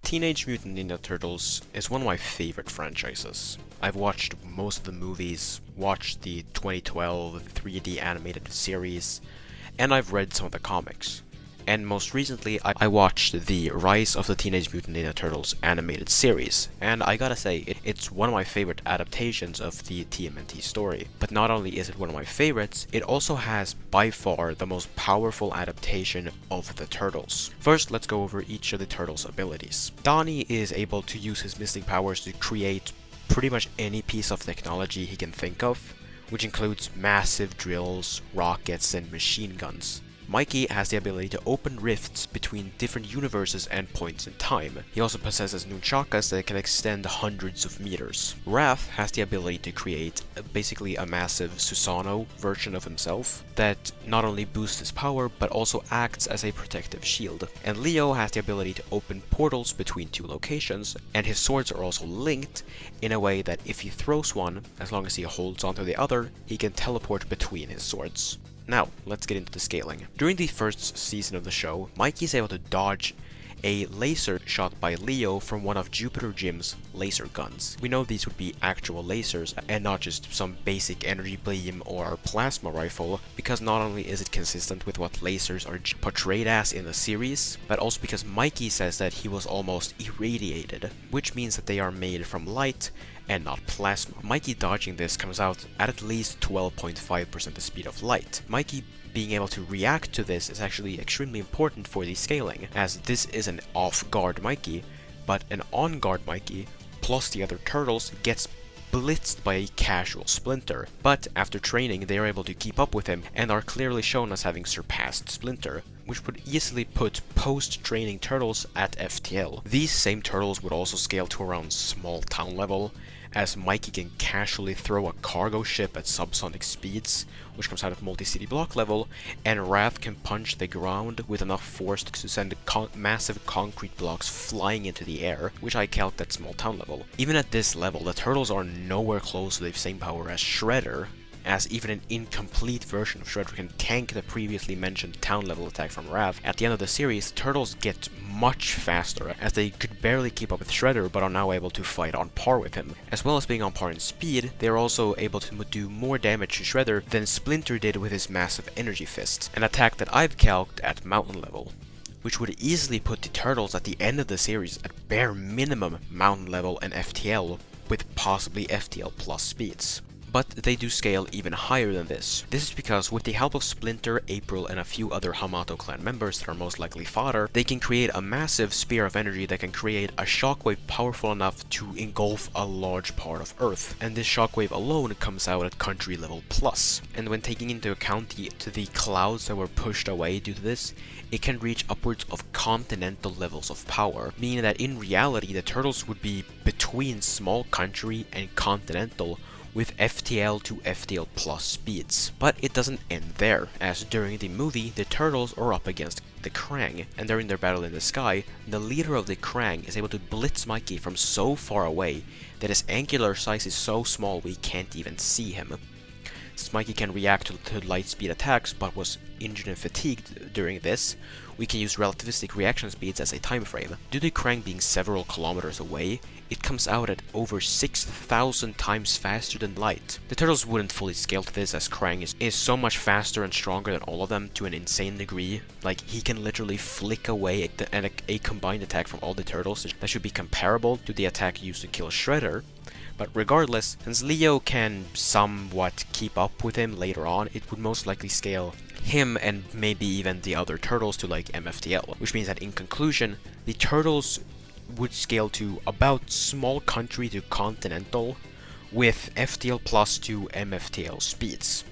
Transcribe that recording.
Teenage Mutant Ninja Turtles is one of my favorite franchises. I've watched most of the movies, watched the 2012 3D animated series, and I've read some of the comics. And most recently, I watched the Rise of the Teenage Mutant Ninja Turtles animated series, and I gotta say, it's one of my favorite adaptations of the TMNT story. But not only is it one of my favorites, it also has by far the most powerful adaptation of the Turtles. First, let's go over each of the Turtles' abilities. Donnie is able to use his mystic powers to create pretty much any piece of technology he can think of, which includes massive drills, rockets, and machine guns. Mikey has the ability to open rifts between different universes and points in time. He also possesses nunchakas that can extend hundreds of meters. Raph has the ability to create basically a massive Susano version of himself that not only boosts his power but also acts as a protective shield. And Leo has the ability to open portals between two locations, and his swords are also linked in a way that if he throws one, as long as he holds onto the other, he can teleport between his swords. Now, let's get into the scaling. During the first season of the show, Mikey is able to dodge a laser shot by Leo from one of Jupiter Jim's laser guns. We know these would be actual lasers and not just some basic energy beam or plasma rifle, because not only is it consistent with what lasers are portrayed as in the series, but also because Mikey says that he was almost irradiated, which means that they are made from light and not plasma. Mikey dodging this comes out at least 12.5% the speed of light. Mikey being able to react to this is actually extremely important for the scaling, as this is an off-guard Mikey, but an on-guard Mikey plus the other turtles gets blitzed by a casual Splinter, but after training they are able to keep up with him and are clearly shown as having surpassed Splinter, which would easily put post-training turtles at FTL. These same turtles would also scale to around small town level, as Mikey can casually throw a cargo ship at subsonic speeds, which comes out of multi-city block level, and Raph can punch the ground with enough force to send massive concrete blocks flying into the air, which I calc at small town level. Even at this level, the turtles are nowhere close to the same power as Shredder, as even an incomplete version of Shredder can tank the previously mentioned town level attack from Raph. At the end of the series, turtles get much faster, as they could barely keep up with Shredder but are now able to fight on par with him. As well as being on par in speed, they are also able to do more damage to Shredder than Splinter did with his massive energy fist, an attack that I've calced at mountain level, which would easily put the turtles at the end of the series at bare minimum mountain level and FTL, with possibly FTL plus speeds. But they do scale even higher than this. This is because with the help of Splinter, April, and a few other Hamato clan members that are most likely fodder, they can create a massive sphere of energy that can create a shockwave powerful enough to engulf a large part of Earth. And this shockwave alone comes out at country level plus. And when taking into account the clouds that were pushed away due to this, it can reach upwards of continental levels of power, meaning that in reality the turtles would be between small country and continental, with FTL to FTL plus speeds. But it doesn't end there, as during the movie, the turtles are up against the Krang, and during their battle in the sky, the leader of the Krang is able to blitz Mikey from so far away that his angular size is so small we can't even see him. Since Mikey can react to light speed attacks but was injured and fatigued during this, we can use relativistic reaction speeds as a time frame. Due to Krang being several kilometers away, it comes out at over 6,000 times faster than light. The turtles wouldn't fully scale to this, as Krang is so much faster and stronger than all of them to an insane degree. Like, he can literally flick away a combined attack from all the turtles that should be comparable to the attack used to kill Shredder. But regardless, since Leo can somewhat keep up with him later on, it would most likely scale him and maybe even the other turtles to like MFTL, which means that in conclusion, the turtles would scale to about small country to continental with FTL plus to MFTL speeds.